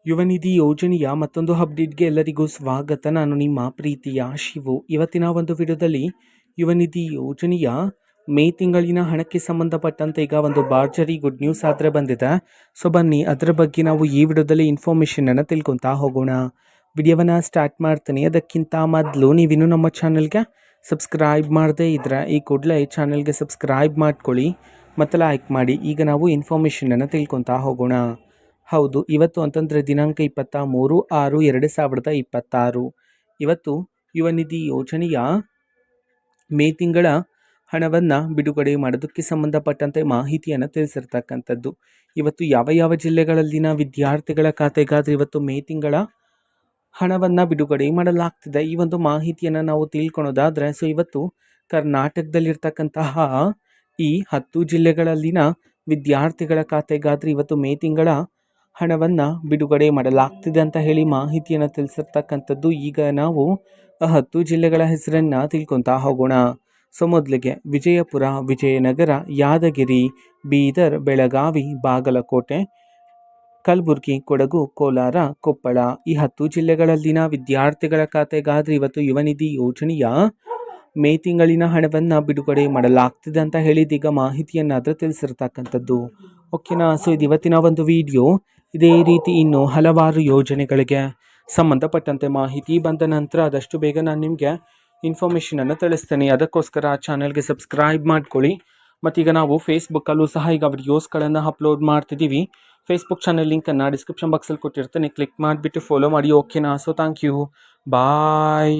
ಯುವ ನಿಧಿ ಯೋಜನೆಯ ಮತ್ತೊಂದು ಅಪ್ಡೇಟ್ಗೆ ಎಲ್ಲರಿಗೂ ಸ್ವಾಗತ. ನಾನು ನಿಮ್ಮ ಪ್ರೀತಿಯ ಶಿವು. ಇವತ್ತಿನ ಒಂದು ವಿಡಿಯೋದಲ್ಲಿ ಯುವ ನಿಧಿ ಯೋಜನೆಯ ಮೇ ತಿಂಗಳಿನ ಹಣಕ್ಕೆ ಸಂಬಂಧಪಟ್ಟಂತೆ ಈಗ ಒಂದು ಭರ್ಜರಿ ಗುಡ್ ನ್ಯೂಸ್ ಆದರೆ ಬಂದಿದೆ. ಸೊ ಬನ್ನಿ ಅದರ ಬಗ್ಗೆ ನಾವು ಈ ವಿಡಿಯೋದಲ್ಲಿ ಇನ್ಫಾರ್ಮೇಷನನ್ನು ತಿಳ್ಕೊತಾ ಹೋಗೋಣ. ವಿಡಿಯೋವನ್ನು ಸ್ಟಾರ್ಟ್ ಮಾಡ್ತೀನಿ. ಅದಕ್ಕಿಂತ ಮೊದಲು ನೀವಿನ್ನೂ ನಮ್ಮ ಚಾನಲ್ಗೆ ಸಬ್ಸ್ಕ್ರೈಬ್ ಮಾಡದೇ ಇದ್ದರೆ ಈ ಕೂಡಲೇ ಚಾನಲ್ಗೆ ಸಬ್ಸ್ಕ್ರೈಬ್ ಮಾಡ್ಕೊಳ್ಳಿ ಮತ್ತು ಲೈಕ್ ಮಾಡಿ. ಈಗ ನಾವು ಇನ್ಫಾರ್ಮೇಷನನ್ನು ತಿಳ್ಕೊತಾ ಹೋಗೋಣ. ಹೌದು, ಇವತ್ತು ಅಂತಂದರೆ ದಿನಾಂಕ 23/6/2026 ಇವತ್ತು ಯುವ ನಿಧಿ ಯೋಜನೆಯ ಮೇ ತಿಂಗಳ ಹಣವನ್ನು ಬಿಡುಗಡೆ ಮಾಡೋದಕ್ಕೆ ಸಂಬಂಧಪಟ್ಟಂತೆ ಮಾಹಿತಿಯನ್ನು ತಿಳಿಸಿರ್ತಕ್ಕಂಥದ್ದು. ಇವತ್ತು ಯಾವ ಯಾವ ಜಿಲ್ಲೆಗಳಲ್ಲಿನ ವಿದ್ಯಾರ್ಥಿಗಳ ಖಾತೆಗಾದರೆ ಇವತ್ತು ಮೇ ತಿಂಗಳ ಹಣವನ್ನು ಬಿಡುಗಡೆ ಮಾಡಲಾಗ್ತಿದೆ, ಈ ಒಂದು ಮಾಹಿತಿಯನ್ನು ನಾವು ತಿಳ್ಕೊಳೋದಾದರೆ, ಸೊ ಇವತ್ತು ಕರ್ನಾಟಕದಲ್ಲಿರ್ತಕ್ಕಂತಹ ಈ 10 ಜಿಲ್ಲೆಗಳಲ್ಲಿನ ವಿದ್ಯಾರ್ಥಿಗಳ ಖಾತೆಗಾದರೆ ಇವತ್ತು ಮೇ ತಿಂಗಳ ಹಣವನ್ನು ಬಿಡುಗಡೆ ಮಾಡಲಾಗ್ತಿದೆ ಅಂತ ಹೇಳಿ ಮಾಹಿತಿಯನ್ನು ತಿಳಿಸಿರ್ತಕ್ಕಂಥದ್ದು. ಈಗ ನಾವು 10 ಜಿಲ್ಲೆಗಳ ಹೆಸರನ್ನು ತಿಳ್ಕೊತಾ ಹೋಗೋಣ. ಸೊ ಮೊದಲಿಗೆ ವಿಜಯಪುರ, ವಿಜಯನಗರ, ಯಾದಗಿರಿ, ಬೀದರ್, ಬೆಳಗಾವಿ, ಬಾಗಲಕೋಟೆ, ಕಲಬುರಗಿ, ಕೊಡಗು, ಕೋಲಾರ, ಕೊಪ್ಪಳ ಈ 10 ಜಿಲ್ಲೆಗಳಲ್ಲಿನ ವಿದ್ಯಾರ್ಥಿಗಳ ಖಾತೆಗಾದರೆ ಇವತ್ತು ಯುವ ನಿಧಿ ಯೋಜನೆಯ ಮೇ ತಿಂಗಳಿನ ಹಣವನ್ನು ಬಿಡುಗಡೆ ಮಾಡಲಾಗ್ತಿದೆ ಅಂತ ಹೇಳಿದೀಗ ಮಾಹಿತಿಯನ್ನಾದರೂ ತಿಳಿಸಿರ್ತಕ್ಕಂಥದ್ದು. ಓಕೆನಾ. ಸೊ ಇದು ಇವತ್ತಿನ ಒಂದು ವಿಡಿಯೋ. ಇದೇ ರೀತಿ ಇನ್ನು ಹಲವಾರು ಯೋಜನೆಗಳಿಗೆ ಸಂಬಂಧಪಟ್ಟಂತೆ ಮಾಹಿತಿ ಬಂದ ನಂತರ ಆದಷ್ಟು ಬೇಗ ನಾನು ನಿಮಗೆ ಇನ್ಫಾರ್ಮೇಷನನ್ನು ತಿಳಿಸ್ತೇನೆ. ಅದಕ್ಕೋಸ್ಕರ ಆ ಚಾನಲ್ಗೆ ಸಬ್ಸ್ಕ್ರೈಬ್ ಮಾಡ್ಕೊಳ್ಳಿ. ಮತ್ತೀಗ ನಾವು ಫೇಸ್ಬುಕ್ಕಲ್ಲೂ ಸಹ ಈಗ ವಿಡಿಯೋಸ್ಗಳನ್ನು ಅಪ್ಲೋಡ್ ಮಾಡ್ತಿದ್ದೀವಿ. ಫೇಸ್ಬುಕ್ ಚಾನಲ್ ಲಿಂಕನ್ನು ಡಿಸ್ಕ್ರಿಪ್ಷನ್ ಬಾಕ್ಸಲ್ಲಿ ಕೊಟ್ಟಿರ್ತೇನೆ, ಕ್ಲಿಕ್ ಮಾಡಿಬಿಟ್ಟು ಫಾಲೋ ಮಾಡಿ. ಓಕೆನಾ. So thank you, bye.